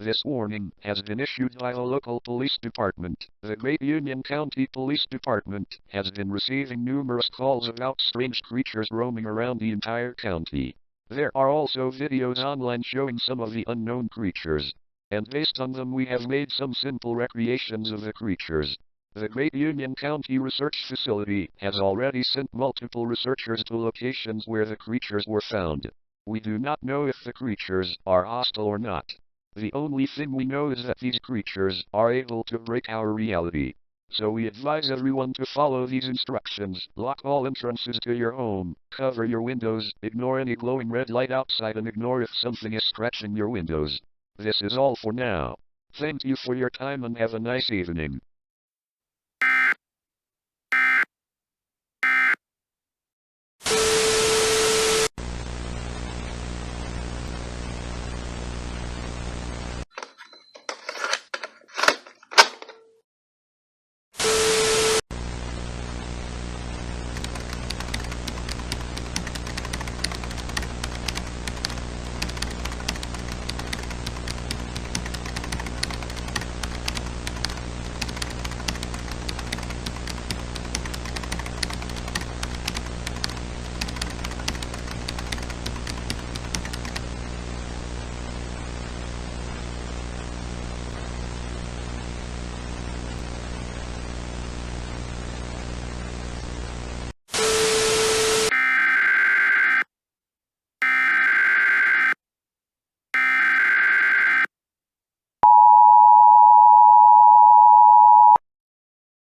This warning has been issued by the local police department. The Great Union County Police Department has been receiving numerous calls about strange creatures roaming around the entire county. There are also videos online showing some of the unknown creatures, and based on them we have made some simple recreations of the creatures. The Great Union County Research Facility has already sent multiple researchers to locations where the creatures were found. We do not know if the creatures are hostile or not. The only thing we know is that these creatures are able to break our reality. So we advise everyone to follow these instructions. Lock all entrances to your home, cover your windows, ignore any glowing red light outside, and ignore if something is scratching your windows. This is all for now. Thank you for your time and have a nice evening.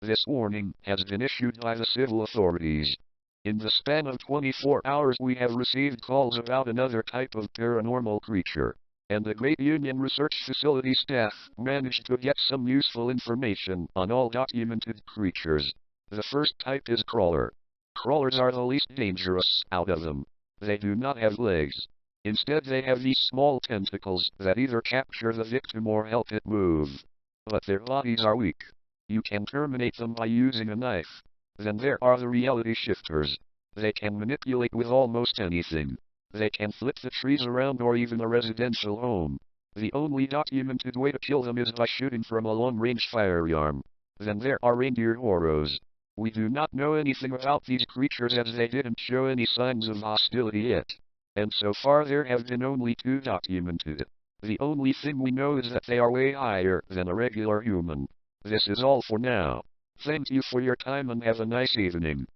This warning has been issued by the civil authorities. In the span of 24 hours we have received calls about another type of paranormal creature, and the Great Union Research Facility staff managed to get some useful information on all documented creatures. The first type is crawler. Crawlers are the least dangerous out of them. They do not have legs. Instead they have these small tentacles that either capture the victim or help it move. But their bodies are weak. You can terminate them by using a knife. Then there are the reality shifters. They can manipulate with almost anything. They can flip the trees around or even a residential home. The only documented way to kill them is by shooting from a long-range firearm. Then there are reindeer horrors. We do not know anything about these creatures as they didn't show any signs of hostility yet. And so far there have been only 2 documented. The only thing we know is that they are way higher than a regular human. This is all for now. Thank you for your time and have a nice evening.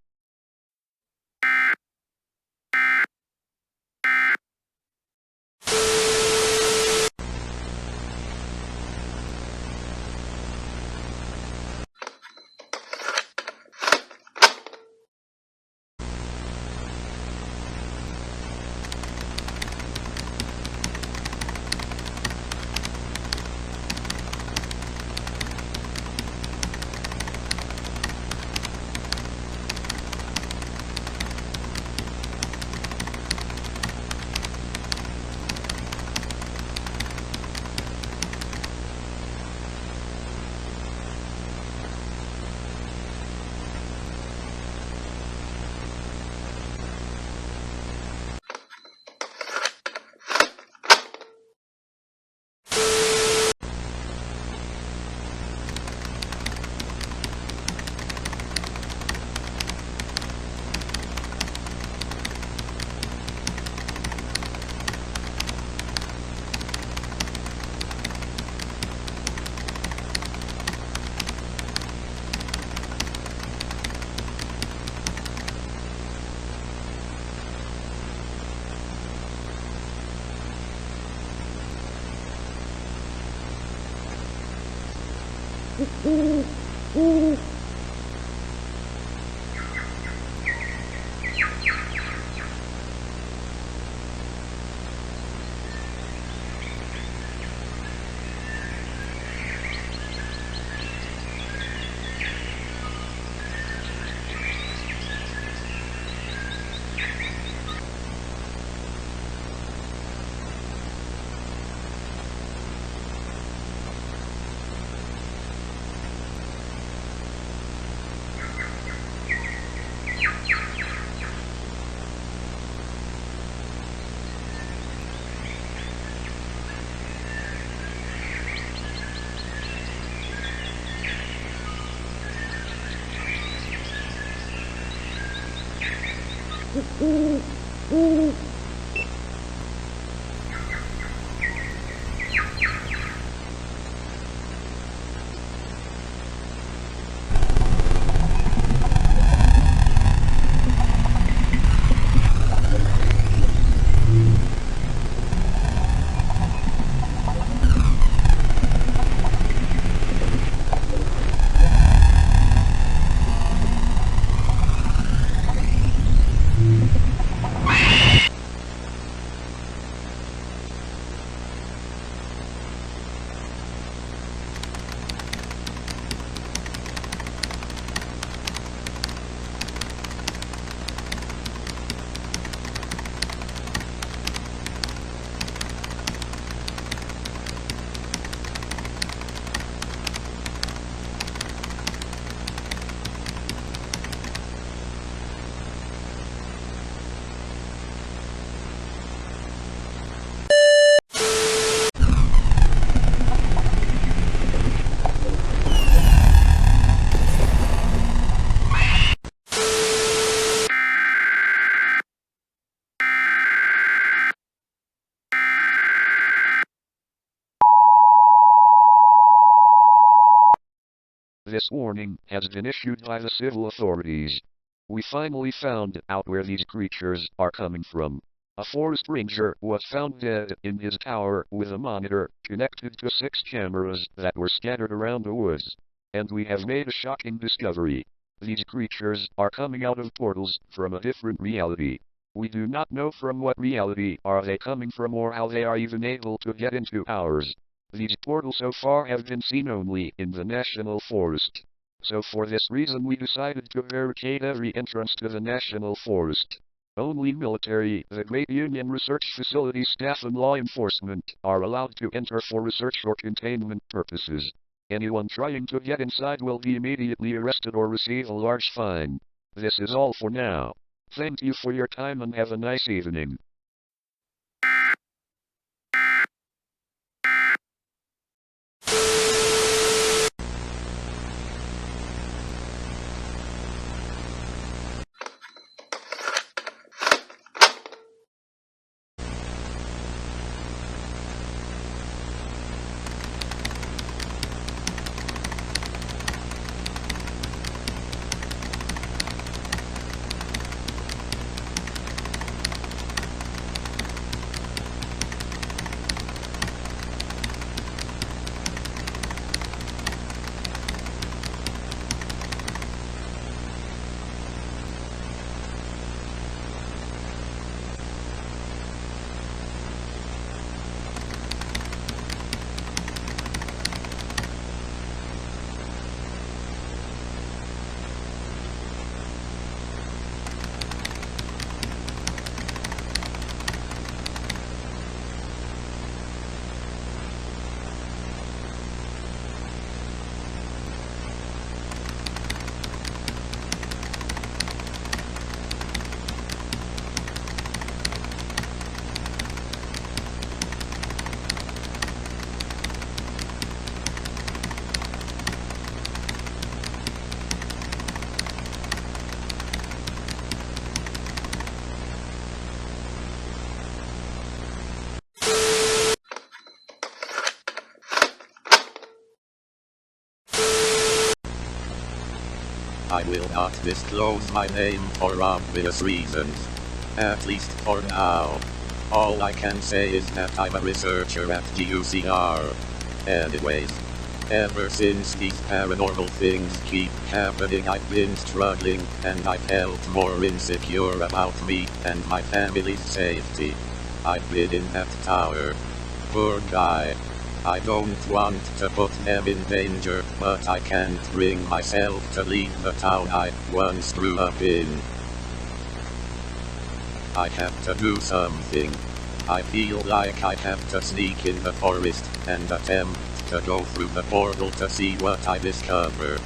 This warning has been issued by the civil authorities. We finally found out where these creatures are coming from. A forest ranger was found dead in his tower with a monitor connected to 6 cameras that were scattered around the woods. And we have made a shocking discovery. These creatures are coming out of portals from a different reality. We do not know from what reality are they coming from or how they are even able to get into ours. These portals so far have been seen only in the National Forest. So for this reason we decided to barricade every entrance to the National Forest. Only military, the Great Union Research Facility staff and law enforcement are allowed to enter for research or containment purposes. Anyone trying to get inside will be immediately arrested or receive a large fine. This is all for now. Thank you for your time and have a nice evening. I will not disclose my name for obvious reasons. At least for now. All I can say is that I'm a researcher at GUCR. Anyways, ever since these paranormal things keep happening, I've been struggling, and I felt more insecure about me and my family's safety. I've been in that tower. Poor guy. I don't want to put them in danger, but I can't bring myself to leave the town I once grew up in. I have to do something. I feel like I have to sneak in the forest and attempt to go through the portal to see what I discover.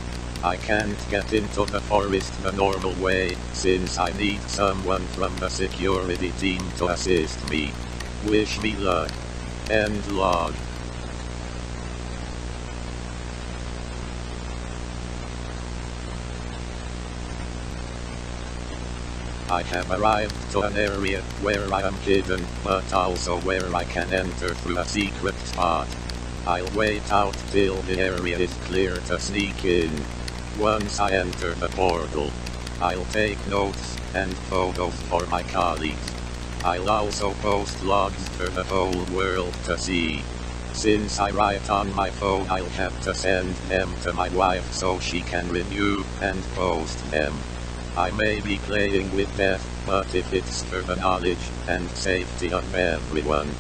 I can't get into the forest the normal way, since I need someone from the security team to assist me. Wish me luck. End log. I have arrived to an area where I am hidden, but also where I can enter through a secret spot. I'll wait out till the area is clear to sneak in. Once I enter the portal, I'll take notes and photos for my colleagues. I'll also post logs for the whole world to see. Since I write on my phone, I'll have to send them to my wife so she can review and post them. I may be playing with death, but if it's for the knowledge and safety of everyone,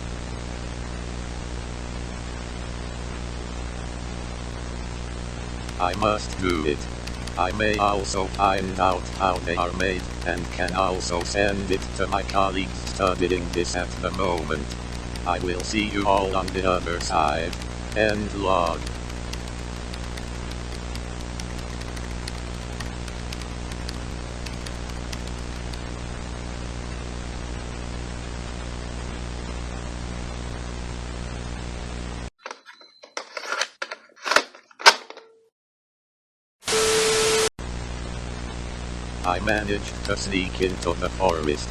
I must do it. I may also find out how they are made, and can also send it to my colleagues studying this at the moment. I will see you all on the other side. End log. I managed to sneak into the forest.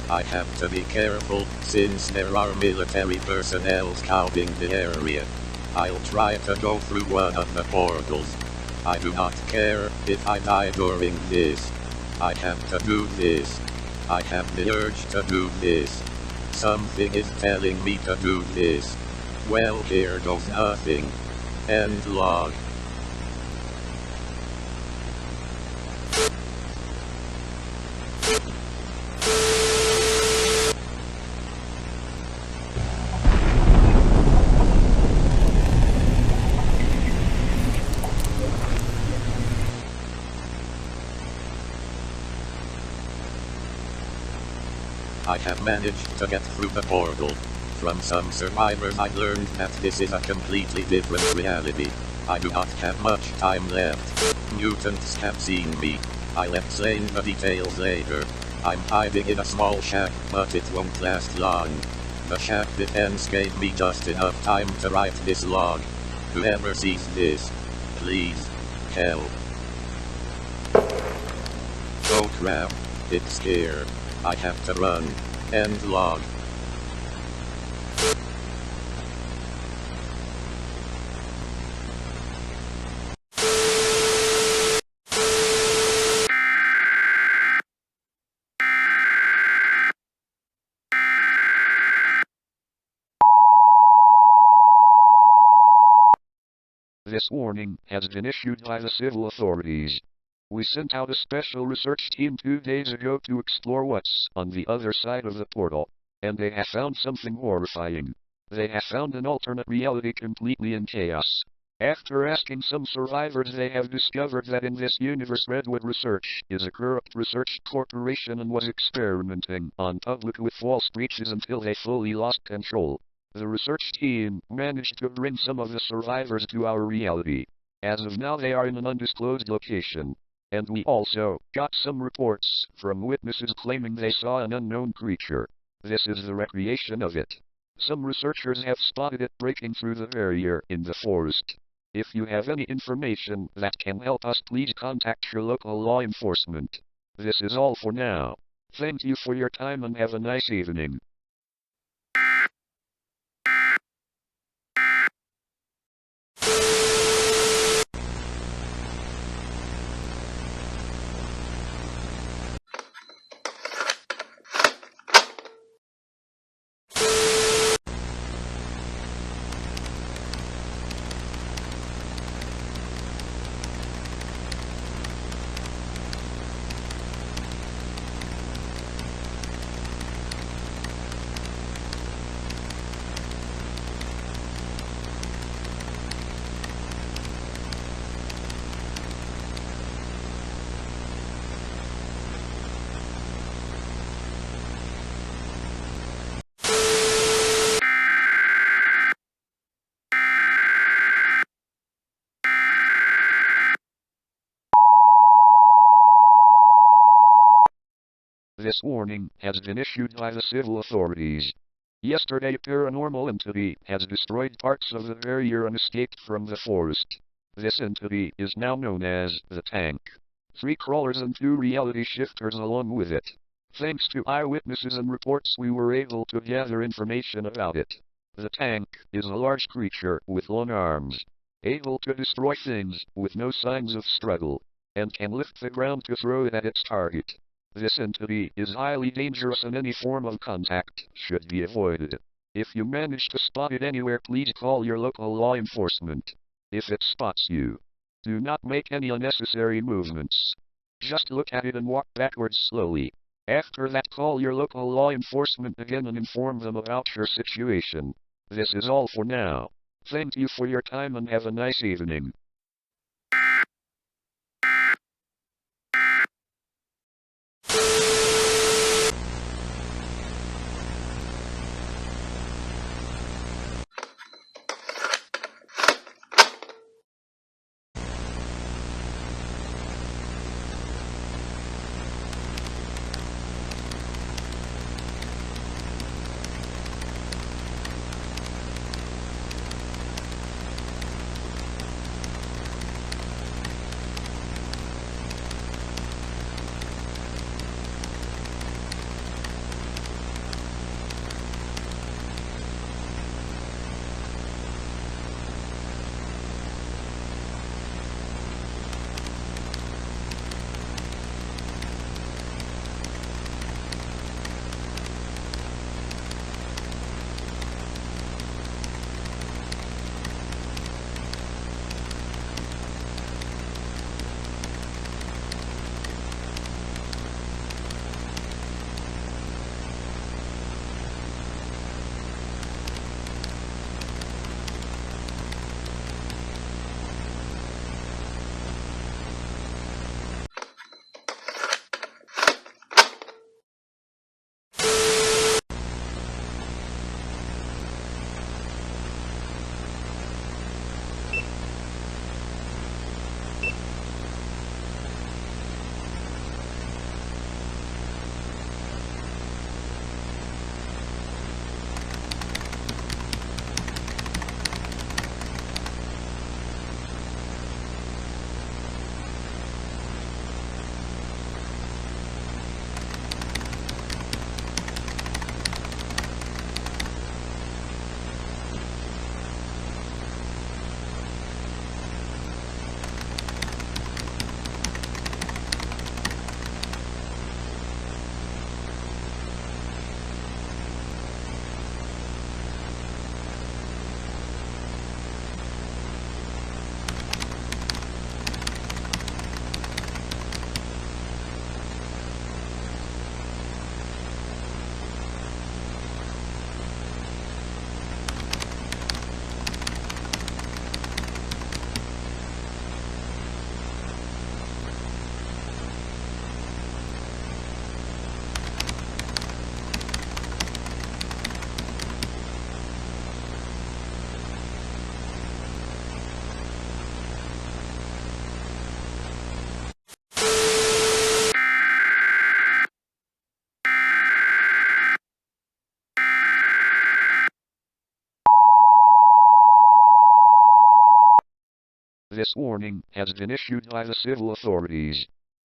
I have to be careful, since there are military personnel scouting the area. I'll try to go through one of the portals. I do not care if I die during this. I have to do this. I have the urge to do this. Something is telling me to do this. Well, here goes nothing. End log. I have managed to get through the portal. From some survivors I've learned that this is a completely different reality. I do not have much time left. Mutants have seen me. I'll explain the details later. I'm hiding in a small shack, but it won't last long. The shack defense gave me just enough time to write this log. Whoever sees this, please, help. Oh crap, it's here. I have to run. End log. This warning has been issued by the civil authorities. We sent out a special research team 2 days ago to explore what's on the other side of the portal, and they have found something horrifying. They have found an alternate reality completely in chaos. After asking some survivors, they have discovered that in this universe Redwood Research is a corrupt research corporation and was experimenting on public with false breaches until they fully lost control. The research team managed to bring some of the survivors to our reality. As of now, they are in an undisclosed location. And we also got some reports from witnesses claiming they saw an unknown creature. This is the recreation of it. Some researchers have spotted it breaking through the barrier in the forest. If you have any information that can help us, please contact your local law enforcement. This is all for now. Thank you for your time and have a nice evening. This warning has been issued by the civil authorities. Yesterday, a paranormal entity has destroyed parts of the barrier and escaped from the forest. This entity is now known as the Tank. 3 crawlers and 2 reality shifters along with it. Thanks to eyewitnesses and reports, we were able to gather information about it. The tank is a large creature with long arms, able to destroy things with no signs of struggle, and can lift the ground to throw it at its target. This entity is highly dangerous and any form of contact should be avoided. If you manage to spot it anywhere, please call your local law enforcement. If it spots you, do not make any unnecessary movements. Just look at it and walk backwards slowly. After that, call your local law enforcement again and inform them about your situation. This is all for now. Thank you for your time and have a nice evening. This warning has been issued by the civil authorities.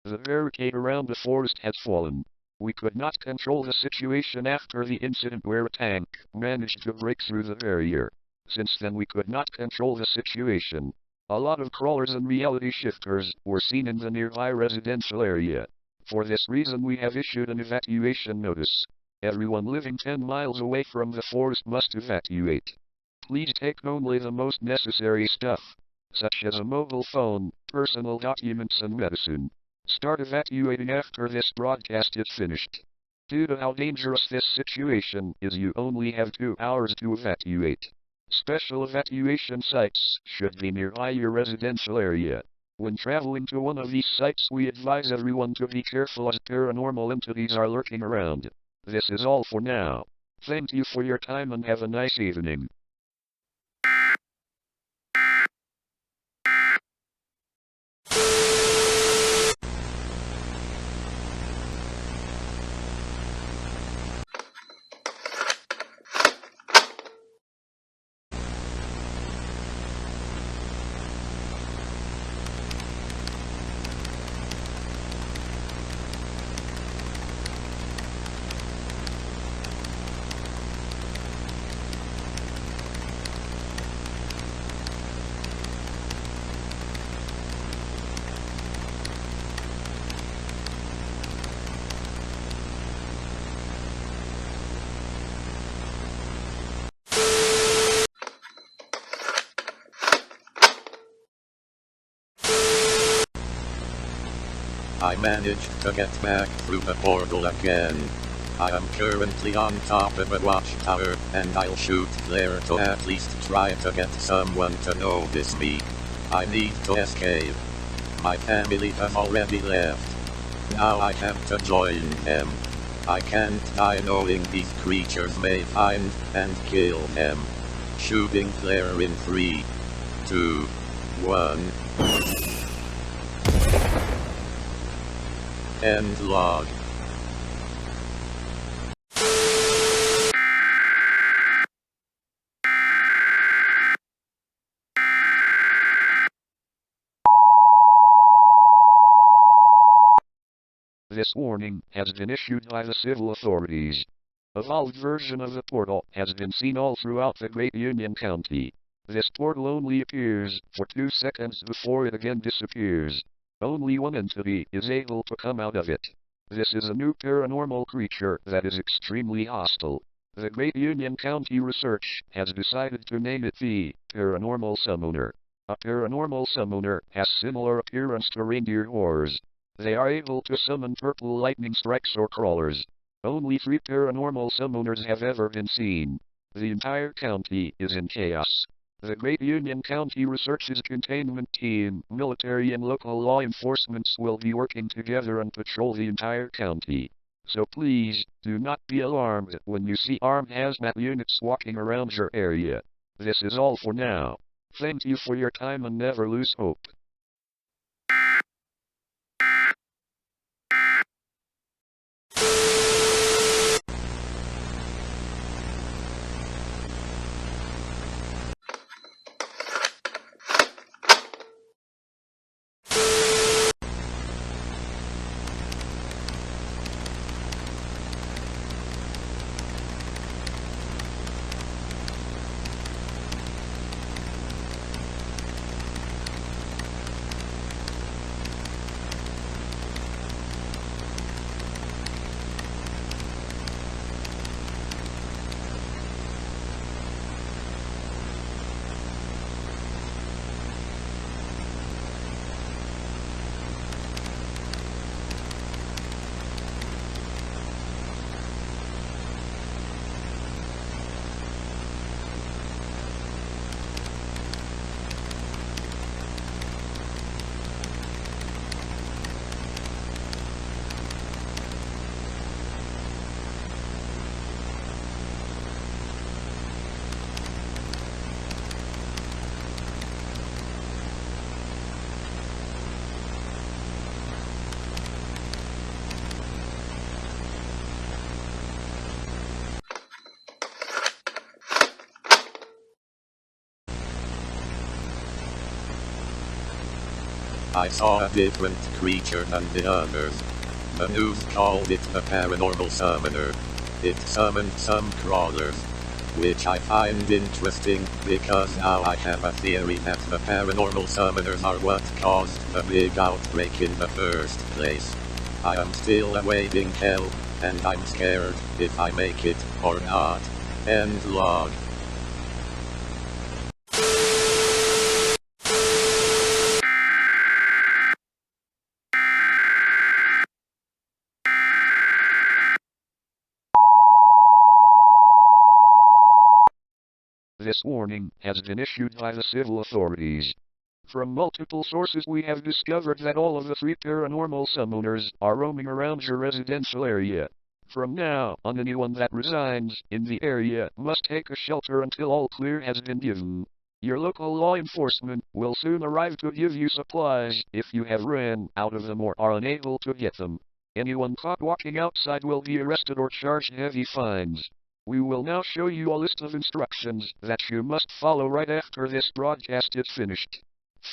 The barricade around the forest has fallen. We could not control the situation after the incident where a tank managed to break through the barrier. Since then we could not control the situation. A lot of crawlers and reality shifters were seen in the nearby residential area. For this reason we have issued an evacuation notice. Everyone living 10 miles away from the forest must evacuate. Please take only the most necessary stuff, such as a mobile phone, personal documents and medicine. Start evacuating after this broadcast is finished. Due to how dangerous this situation is, you only have 2 hours to evacuate. Special evacuation sites should be nearby your residential area. When traveling to one of these sites, we advise everyone to be careful as paranormal entities are lurking around. This is all for now. Thank you for your time and have a nice evening. I managed to get back through the portal again. I am currently on top of a watchtower, and I'll shoot there to at least try to get someone to notice me. I need to escape. My family has already left. Now I have to join them. I can't die knowing these creatures may find and kill them. Shooting flare in 3, 2, 1. End log. This warning has been issued by the civil authorities. A valved version of the portal has been seen all throughout the Great Union County. This portal only appears for 2 seconds before it again disappears. Only one entity is able to come out of it. This is a new paranormal creature that is extremely hostile. The Great Union County Research has decided to name it the Paranormal Summoner. A paranormal summoner has similar appearance to reindeer horrors. They are able to summon purple lightning strikes or crawlers. Only 3 paranormal summoners have ever been seen. The entire county is in chaos. The Great Union County Research's containment team, military and local law enforcements will be working together and patrol the entire county. So please, do not be alarmed when you see armed hazmat units walking around your area. This is all for now. Thank you for your time and never lose hope. I saw a different creature than the others. The news called it the Paranormal Summoner. It summoned some crawlers, which I find interesting because now I have a theory that the Paranormal Summoners are what caused the big outbreak in the first place. I am still awaiting help, and I'm scared if I make it or not. End log. This warning has been issued by the civil authorities. From multiple sources we have discovered that all of the 3 paranormal summoners are roaming around your residential area. From now on, anyone that resides in the area must take a shelter until all clear has been given. Your local law enforcement will soon arrive to give you supplies if you have ran out of them or are unable to get them. Anyone caught walking outside will be arrested or charged heavy fines. We will now show you a list of instructions that you must follow right after this broadcast is finished.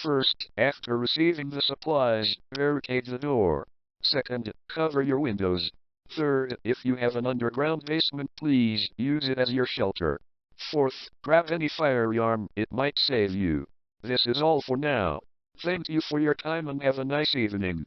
First, after receiving the supplies, barricade the door. Second, cover your windows. Third, if you have an underground basement, please use it as your shelter. Fourth, grab any firearm, it might save you. This is all for now. Thank you for your time and have a nice evening.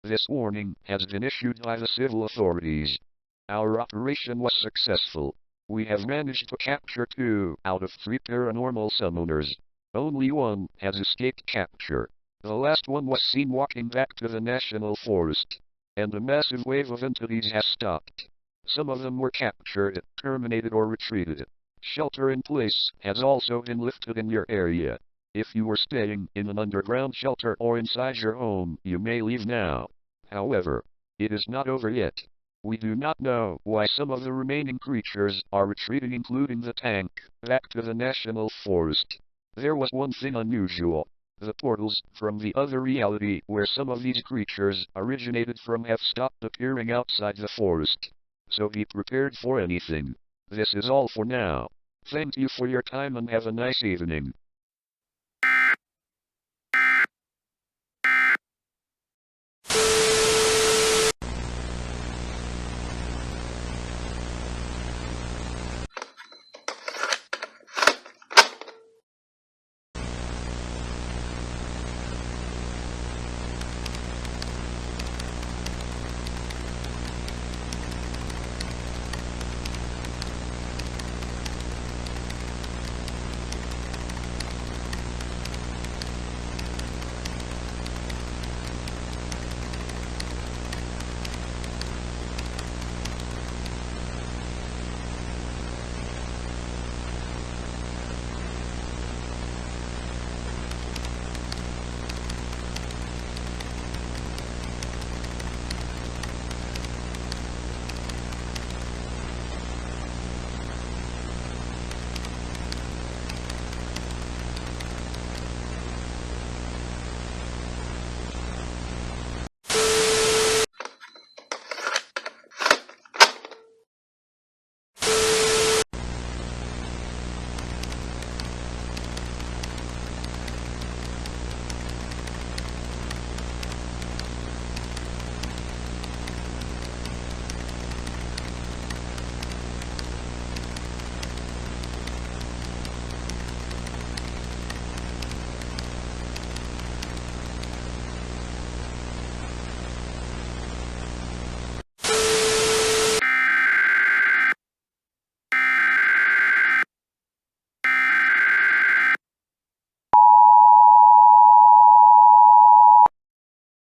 This warning has been issued by the civil authorities. Our operation was successful. We have managed to capture 2 out of 3 paranormal summoners. Only one has escaped capture. The last one was seen walking back to the National Forest, and a massive wave of entities has stopped. Some of them were captured, terminated or retreated. Shelter in place has also been lifted in your area. If you were staying in an underground shelter or inside your home, you may leave now. However, it is not over yet. We do not know why some of the remaining creatures are retreating, including the tank, back to the National Forest. There was one thing unusual. The portals from the other reality where some of these creatures originated from have stopped appearing outside the forest. So be prepared for anything. This is all for now. Thank you for your time and have a nice evening.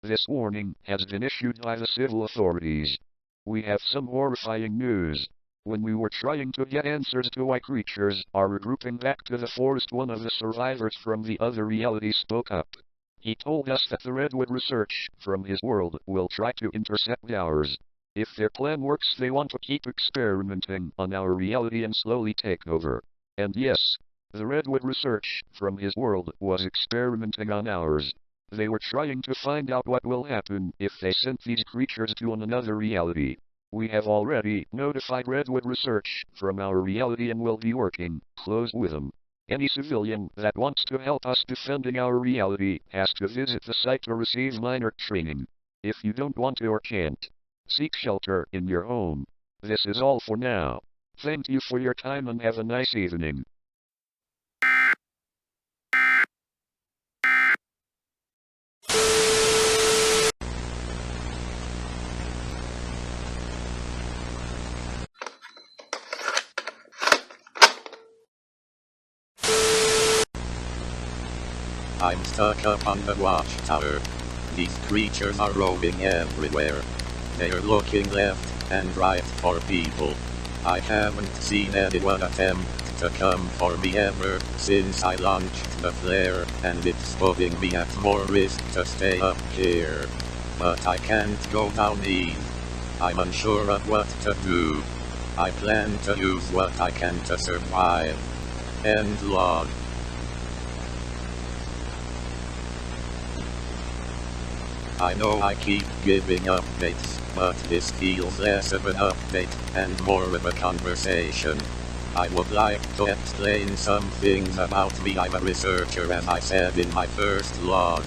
This warning has been issued by the civil authorities. We have some horrifying news. When we were trying to get answers to why creatures are regrouping back to the forest, one of the survivors from the other reality spoke up. He told us that the Redwood research from his world will try to intercept ours. If their plan works, they want to keep experimenting on our reality and slowly take over. And yes, the Redwood research from his world was experimenting on ours. They were trying to find out what will happen if they sent these creatures to another reality. We have already notified Redwood Research from our reality and will be working close with them. Any civilian that wants to help us defending our reality has to visit the site to receive minor training. If you don't want to or can't, seek shelter in your home. This is all for now. Thank you for your time and have a nice evening. I'm stuck up on the watchtower. These creatures are roaming everywhere. They're looking left and right for people. I haven't seen anyone attempt to come for me ever since I launched the flare, and it's putting me at more risk to stay up here. But I can't go down these. I'm unsure of what to do. I plan to use what I can to survive. End log. I know I keep giving updates, but this feels less of an update and more of a conversation. I would like to explain some things about me. I'm a researcher, as I said in my first log.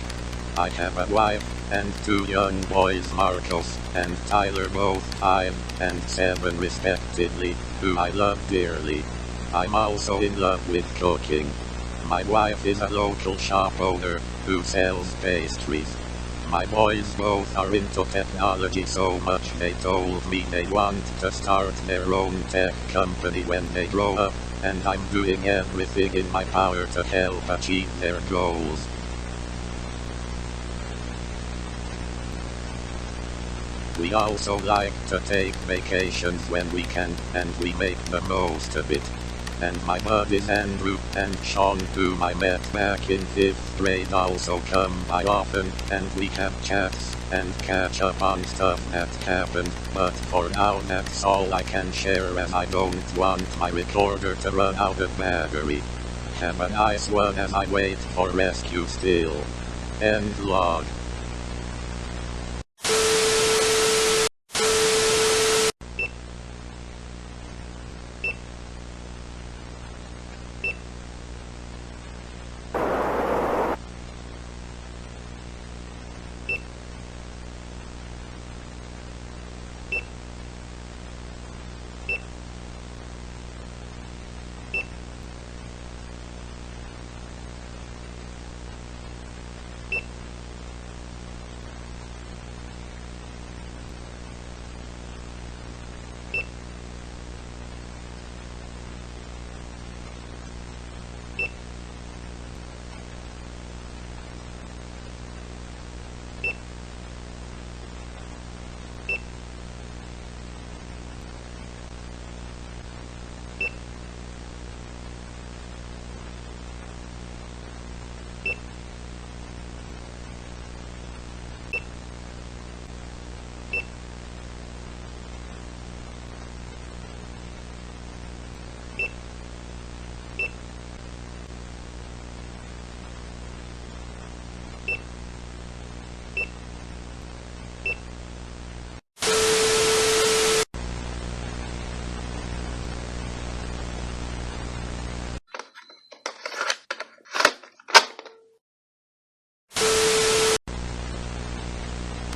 I have a wife and 2 young boys, Marcos and Tyler, both 5 and 7 respectively, who I love dearly. I'm also in love with cooking. My wife is a local shop owner who sells pastries. My boys both are into technology so much they told me they want to start their own tech company when they grow up, and I'm doing everything in my power to help achieve their goals. We also like to take vacations when we can, and we make the most of it. And my buddies Andrew and Sean, whom I met back in 5th grade, also come by often, and we have chats and catch up on stuff that happened, but for now that's all I can share as I don't want my recorder to run out of battery. Have a nice one as I wait for rescue still. End log.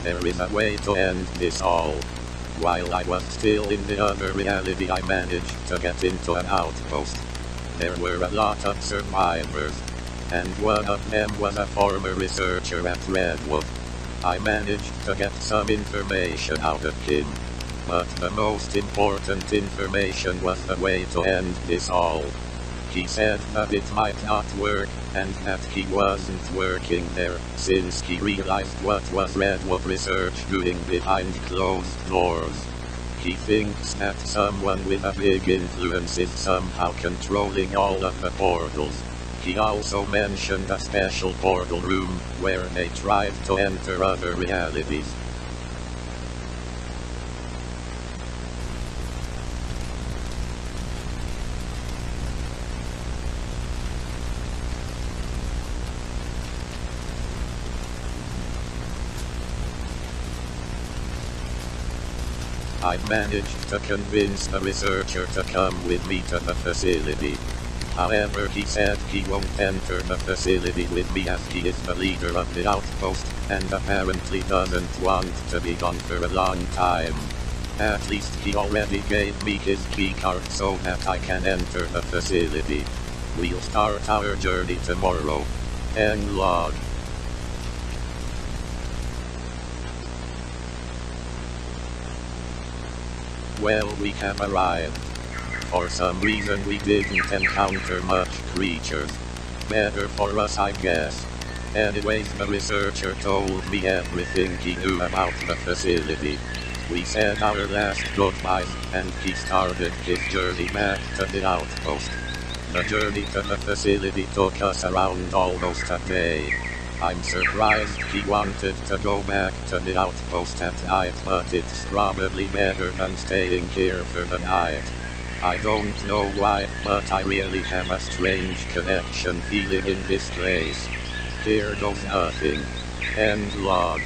There is a way to end this all. While I was still in the other reality, I managed to get into an outpost. There were a lot of survivors, and one of them was a former researcher at Redwood. I managed to get some information out of him, but the most important information was the way to end this all. He said that it might not work, and that he wasn't working there, since he realized what was Redwood Research doing behind closed doors. He thinks that someone with a big influence is somehow controlling all of the portals. He also mentioned a special portal room, where they tried to enter other realities. I managed to convince the researcher to come with me to the facility. However, he said he won't enter the facility with me as he is the leader of the outpost, and apparently doesn't want to be gone for a long time. At least he already gave me his keycard so that I can enter the facility. We'll start our journey tomorrow. End log. Well, we have arrived. For some reason we didn't encounter much creatures. Better for us, I guess. Anyways, the researcher told me everything he knew about the facility. We said our last goodbyes, and he started his journey back to the outpost. The journey to the facility took us around almost a day. I'm surprised he wanted to go back to the outpost at night, but it's probably better than staying here for the night. I don't know why, but I really have a strange connection feeling in this place. Here goes nothing. End log.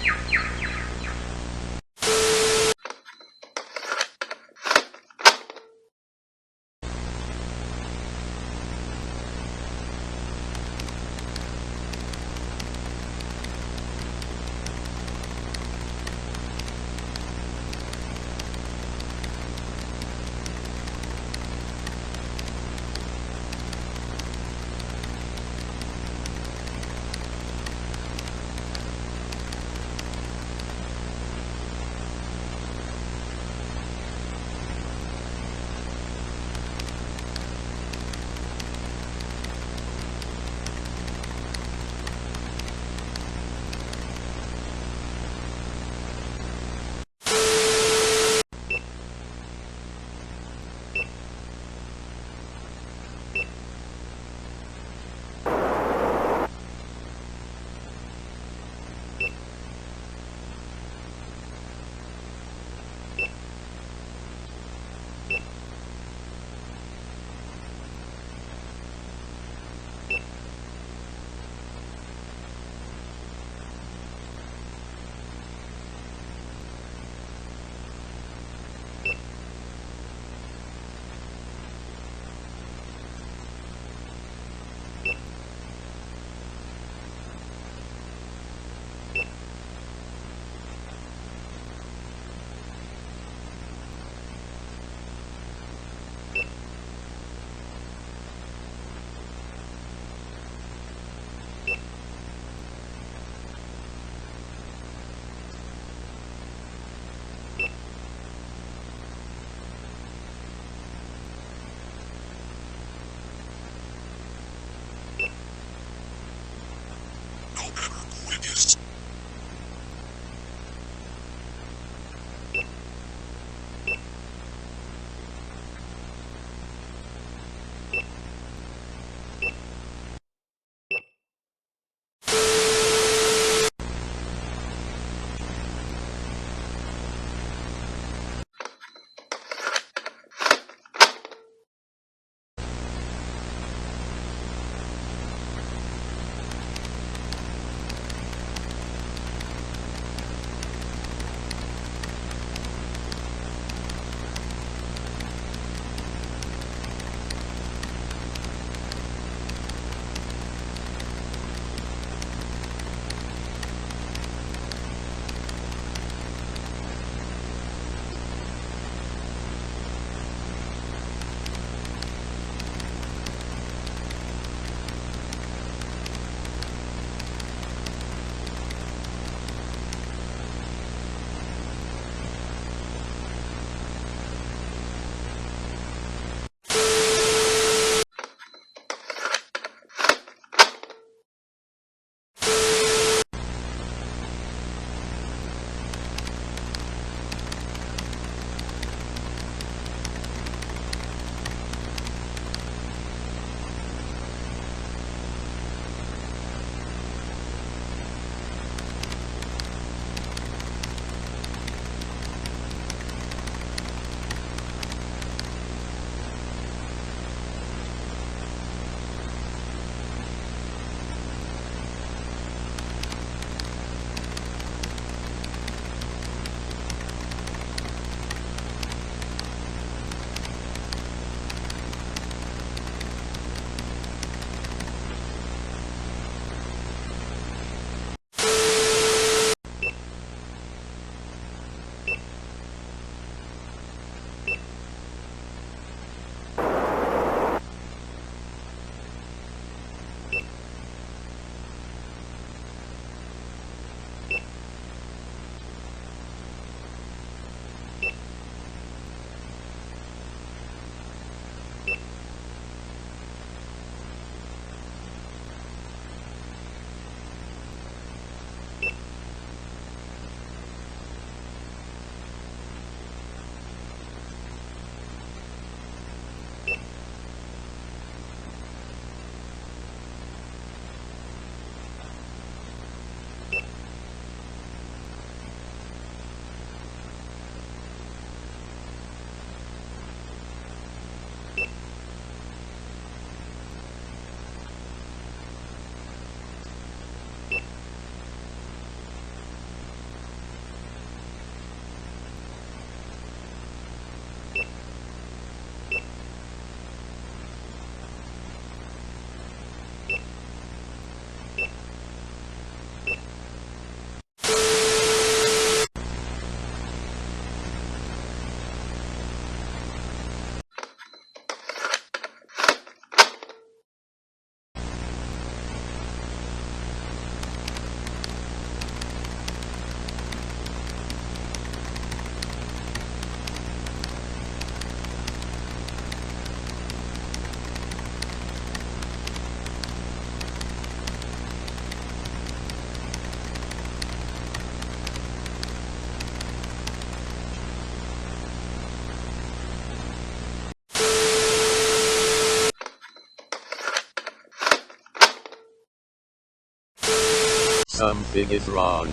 Something is wrong.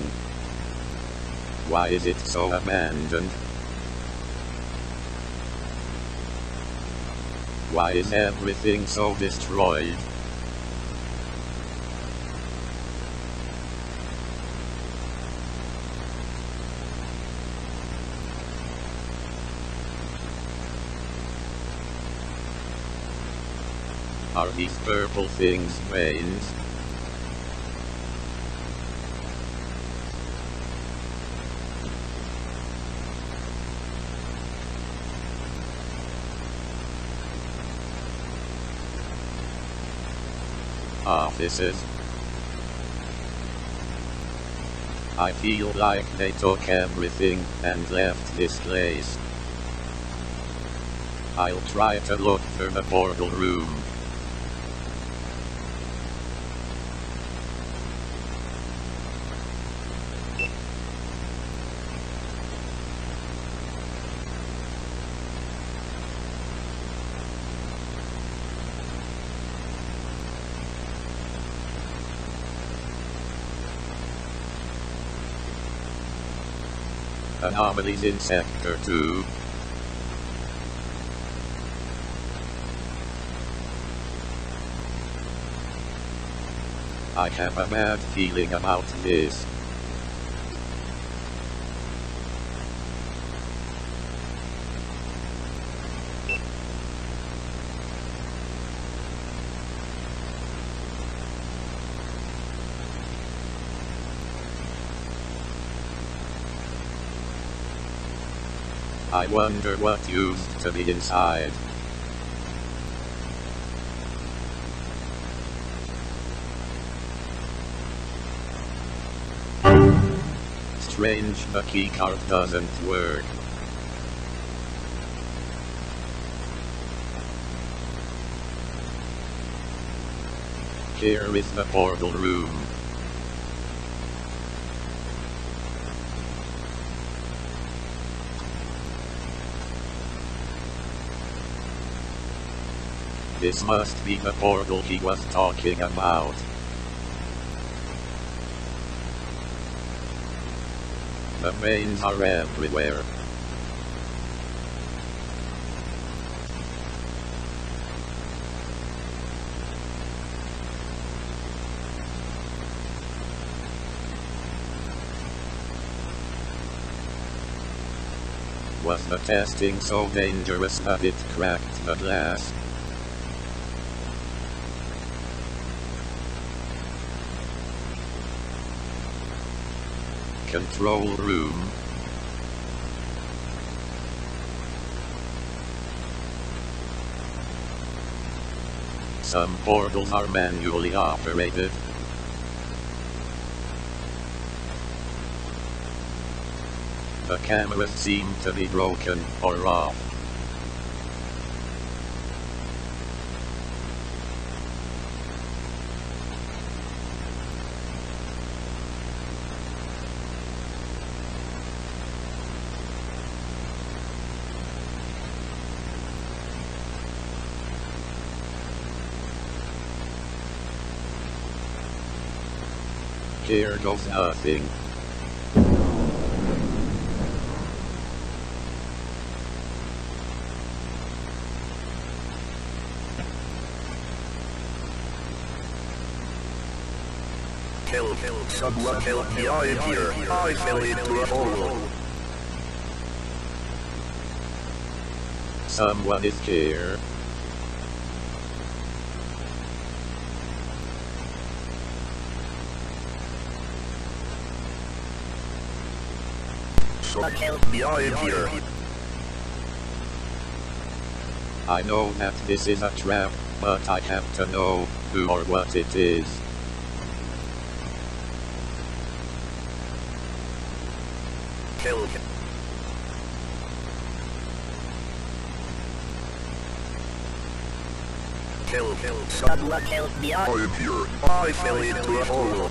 Why is it so abandoned? Why is everything so destroyed? Are these purple things veins? Offices. I feel like they took everything and left this place. I'll try to look for the portal room. Anomalies in Sector 2. I have a bad feeling about this. I wonder what used to be inside. Strange, the keycard doesn't work. Here is the portal room. This must be the portal he was talking about. The veins are everywhere. Was the testing so dangerous that it cracked the glass? Control room. Some portals are manually operated. The cameras seem to be broken or off. Here goes nothing. Someone help me, I am here. I fell into a hole. Someone is here. Someone help me, I am here. I know that this is a trap, but I have to know who or what it is. Help. Someone help me, I am here. I fell into a hole.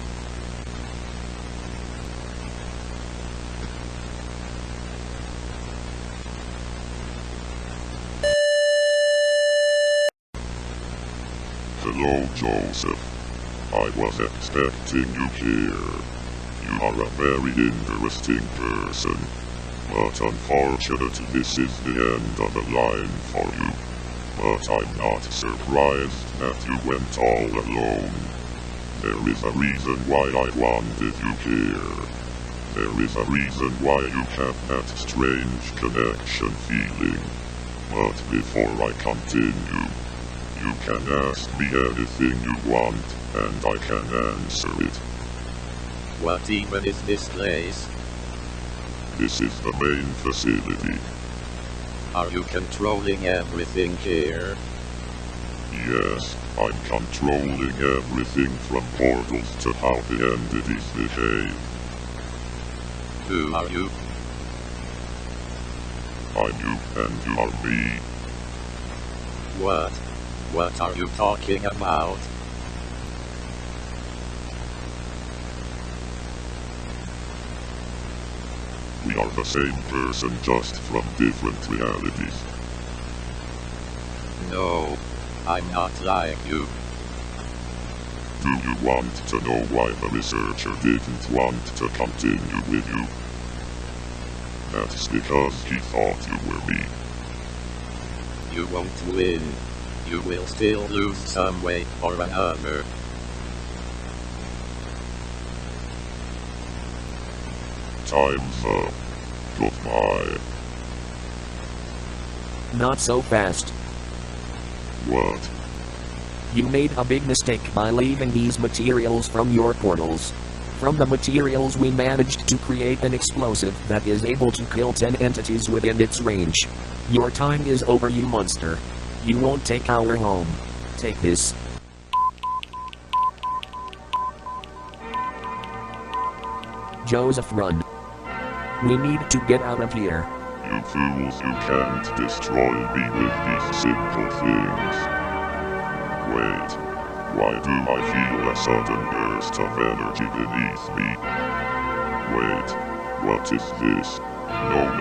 Hello, Joseph. I was expecting you here. You are a very interesting person. But unfortunately this is the end of the line for you. But I'm not surprised that you went all alone. There is a reason why I wanted you here. There is a reason why you have that strange connection feeling. But before I continue, you can ask me anything you want, and I can answer it. What even is this place? This is the main facility. Are you controlling everything here? Yes, I'm controlling everything from portals to how the entities behave. Who are you? I'm you and you are me. What? What are you talking about? We are the same person, just from different realities. No, I'm not like you. Do you want to know why the researcher didn't want to continue with you? That's because he thought you were me. You won't win. You will still lose some way or another. Time's up. Goodbye. Not so fast. What? You made a big mistake by leaving these materials from your portals. From the materials we managed to create an explosive that is able to kill 10 entities within its range. Your time is over, you monster. You won't take our home. Take this. Joseph, run. We need to get out of here. You fools, you can't destroy me with these simple things. Wait, why do I feel a sudden burst of energy beneath me? Wait, what is this? No.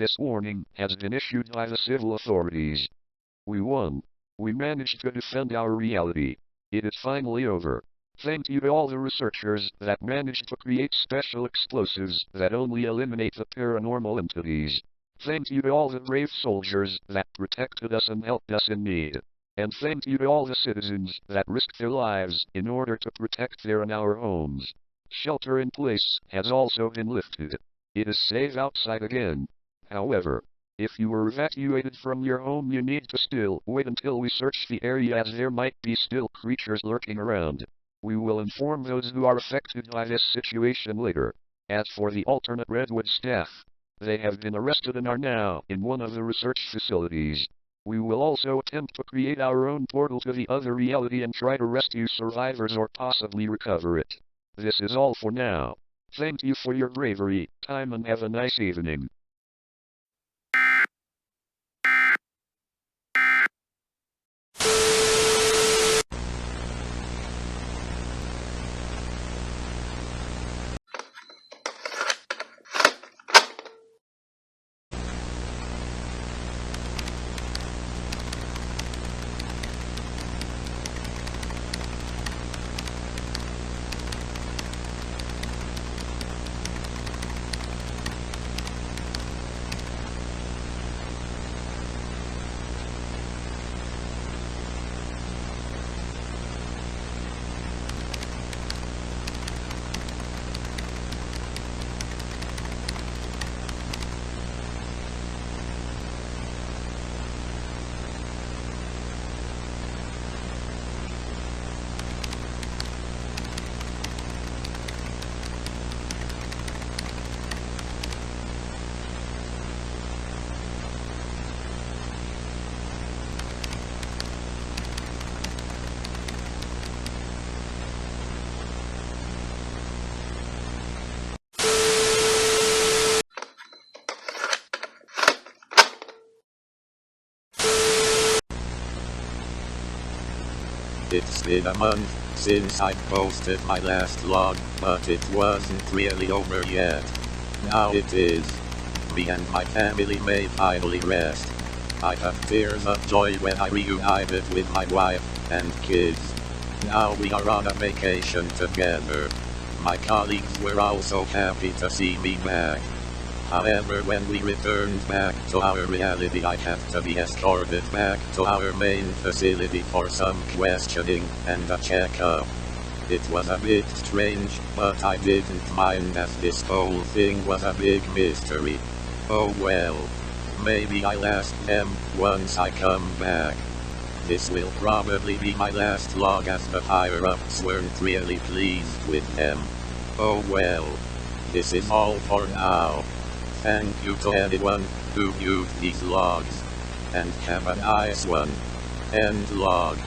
This warning has been issued by the civil authorities. We won. We managed to defend our reality. It is finally over. Thank you to all the researchers that managed to create special explosives that only eliminate the paranormal entities. Thank you to all the brave soldiers that protected us and helped us in need. And thank you to all the citizens that risked their lives in order to protect their and our homes. Shelter in place has also been lifted. It is safe outside again. However, if you were evacuated from your home, you need to still wait until we search the area, as there might be still creatures lurking around. We will inform those who are affected by this situation later. As for the alternate Redwood staff, they have been arrested and are now in one of the research facilities. We will also attempt to create our own portal to the other reality and try to rescue survivors or possibly recover it. This is all for now. Thank you for your bravery, time, and have a nice evening. It's been a month since I posted my last log, but it wasn't really over yet. Now it is. Me and my family may finally rest. I have tears of joy when I reunited with my wife and kids. Now we are on a vacation together. My colleagues were also happy to see me back. However, when we returned back to our reality, I had to be escorted back to our main facility for some questioning and a checkup. It was a bit strange, but I didn't mind as this whole thing was a big mystery. Oh well. Maybe I'll ask them once I come back. This will probably be my last log as the higher-ups weren't really pleased with them. Oh well. This is all for now. Thank you to anyone who viewed these logs. And have a nice one. End log.